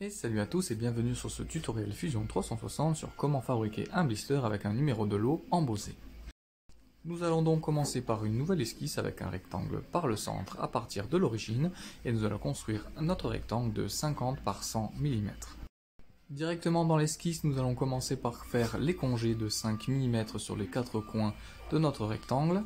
Et salut à tous et bienvenue sur ce tutoriel Fusion 360 sur comment fabriquer un blister avec un numéro de lot embossé. Nous allons donc commencer par une nouvelle esquisse avec un rectangle par le centre à partir de l'origine et nous allons construire notre rectangle de 50 par 100 mm. Directement dans l'esquisse, nous allons commencer par faire les congés de 5 mm sur les 4 coins de notre rectangle.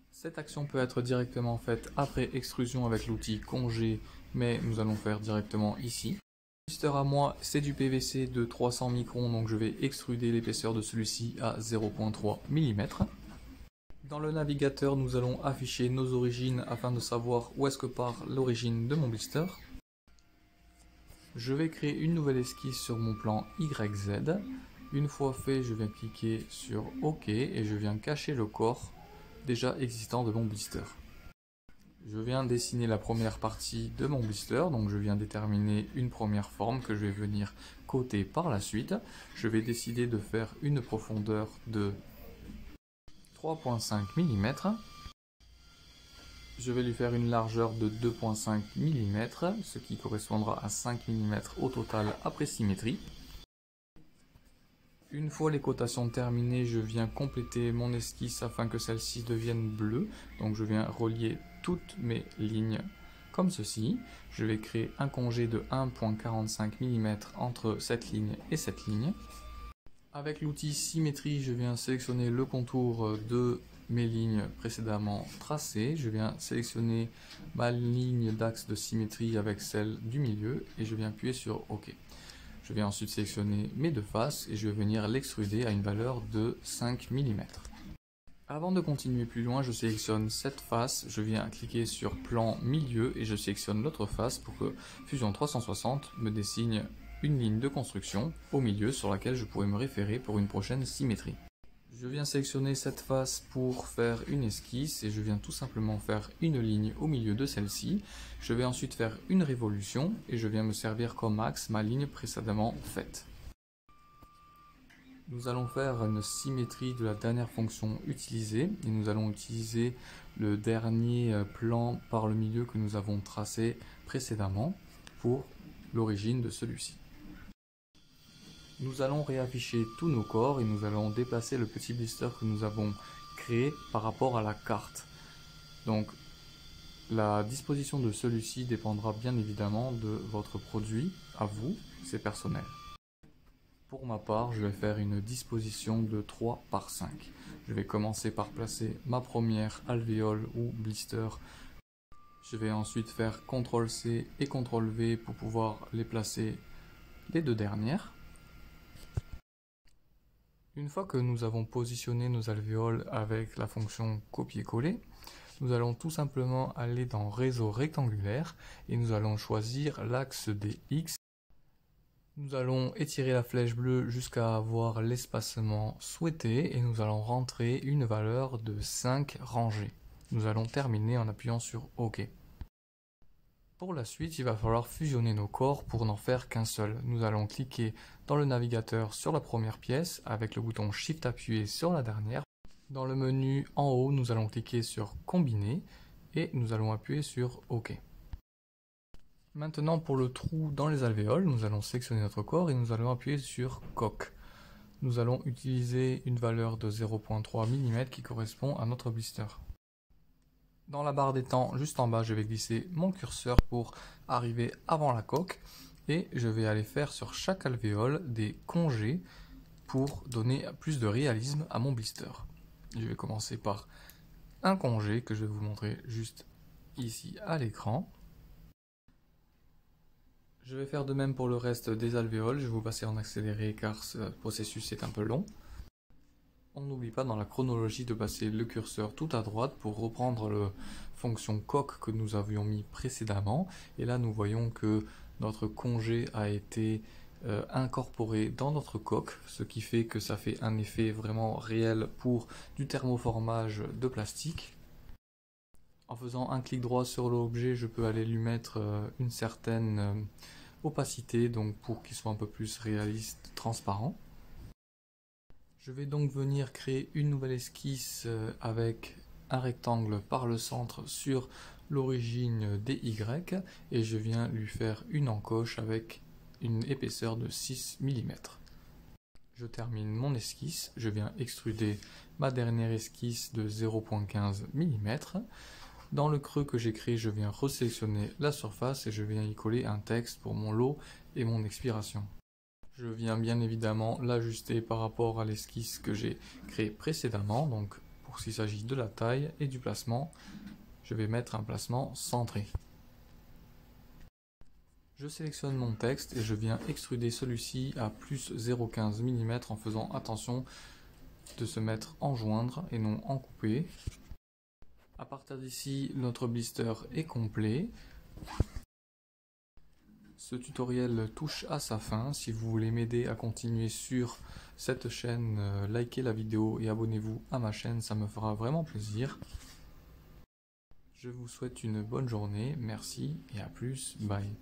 Cette action peut être directement faite après extrusion avec l'outil congé, mais nous allons faire directement ici. Le blister à moi, c'est du PVC de 300 microns, donc je vais extruder l'épaisseur de celui-ci à 0,3 mm. Dans le navigateur, nous allons afficher nos origines afin de savoir où est-ce que part l'origine de mon blister. Je vais créer une nouvelle esquisse sur mon plan YZ. Une fois fait, je viens cliquer sur OK et je viens cacher le corps déjà existant de mon blister. Je viens dessiner la première partie de mon blister, donc je viens déterminer une première forme que je vais venir coter par la suite. Je vais décider de faire une profondeur de 3,5 mm. Je vais lui faire une largeur de 2,5 mm, ce qui correspondra à 5 mm au total après symétrie. Une fois les cotations terminées, je viens compléter mon esquisse afin que celle-ci devienne bleue. Donc je viens relier toutes mes lignes comme ceci. Je vais créer un congé de 1,45 mm entre cette ligne et cette ligne. Avec l'outil symétrie, je viens sélectionner le contour de mes lignes précédemment tracées. Je viens sélectionner ma ligne d'axe de symétrie avec celle du milieu et je viens appuyer sur OK. Je vais ensuite sélectionner mes deux faces et je vais venir l'extruder à une valeur de 5 mm. Avant de continuer plus loin, je sélectionne cette face, je viens cliquer sur plan milieu et je sélectionne l'autre face pour que Fusion 360 me dessine une ligne de construction au milieu sur laquelle je pourrais me référer pour une prochaine symétrie. Je viens sélectionner cette face pour faire une esquisse et je viens tout simplement faire une ligne au milieu de celle-ci. Je vais ensuite faire une révolution et je viens me servir comme axe ma ligne précédemment faite. Nous allons faire une symétrie de la dernière fonction utilisée et nous allons utiliser le dernier plan par le milieu que nous avons tracé précédemment pour l'origine de celui-ci. Nous allons réafficher tous nos corps et nous allons déplacer le petit blister que nous avons créé par rapport à la carte. Donc la disposition de celui-ci dépendra bien évidemment de votre produit, à vous, c'est personnel. Pour ma part, je vais faire une disposition de 3 par 5. Je vais commencer par placer ma première alvéole ou blister. Je vais ensuite faire CTRL-C et CTRL-V pour pouvoir les placer les deux dernières. Une fois que nous avons positionné nos alvéoles avec la fonction copier-coller, nous allons tout simplement aller dans réseau rectangulaire et nous allons choisir l'axe des X. Nous allons étirer la flèche bleue jusqu'à avoir l'espacement souhaité et nous allons rentrer une valeur de 5 rangées. Nous allons terminer en appuyant sur OK. Pour la suite, il va falloir fusionner nos corps pour n'en faire qu'un seul. Nous allons cliquer dans le navigateur sur la première pièce avec le bouton Shift appuyé sur la dernière. Dans le menu en haut, nous allons cliquer sur Combiner et nous allons appuyer sur OK. Maintenant, pour le trou dans les alvéoles, nous allons sélectionner notre corps et nous allons appuyer sur Coque. Nous allons utiliser une valeur de 0,3 mm qui correspond à notre blister. Dans la barre des temps, juste en bas, je vais glisser mon curseur pour arriver avant la coque et je vais aller faire sur chaque alvéole des congés pour donner plus de réalisme à mon blister. Je vais commencer par un congé que je vais vous montrer juste ici à l'écran. Je vais faire de même pour le reste des alvéoles, je vais vous passer en accéléré car ce processus est un peu long. On n'oublie pas dans la chronologie de passer le curseur tout à droite pour reprendre la fonction coque que nous avions mis précédemment. Et là nous voyons que notre congé a été incorporé dans notre coque, ce qui fait que ça fait un effet vraiment réel pour du thermoformage de plastique. En faisant un clic droit sur l'objet, je peux aller lui mettre une certaine opacité, donc pour qu'il soit un peu plus réaliste, transparent. Je vais donc venir créer une nouvelle esquisse avec un rectangle par le centre sur l'origine DY et je viens lui faire une encoche avec une épaisseur de 6 mm. Je termine mon esquisse, je viens extruder ma dernière esquisse de 0,15 mm. Dans le creux que j'ai créé, je viens resélectionner la surface et je viens y coller un texte pour mon lot et mon expiration. Je viens bien évidemment l'ajuster par rapport à l'esquisse que j'ai créée précédemment, donc pour s'il s'agit de la taille et du placement, je vais mettre un placement centré. Je sélectionne mon texte et je viens extruder celui-ci à plus 0,15 mm en faisant attention de se mettre en joindre et non en couper. À partir d'ici, notre blister est complet. Ce tutoriel touche à sa fin. Si vous voulez m'aider à continuer sur cette chaîne, likez la vidéo et abonnez-vous à ma chaîne, ça me fera vraiment plaisir. Je vous souhaite une bonne journée, merci et à plus, bye.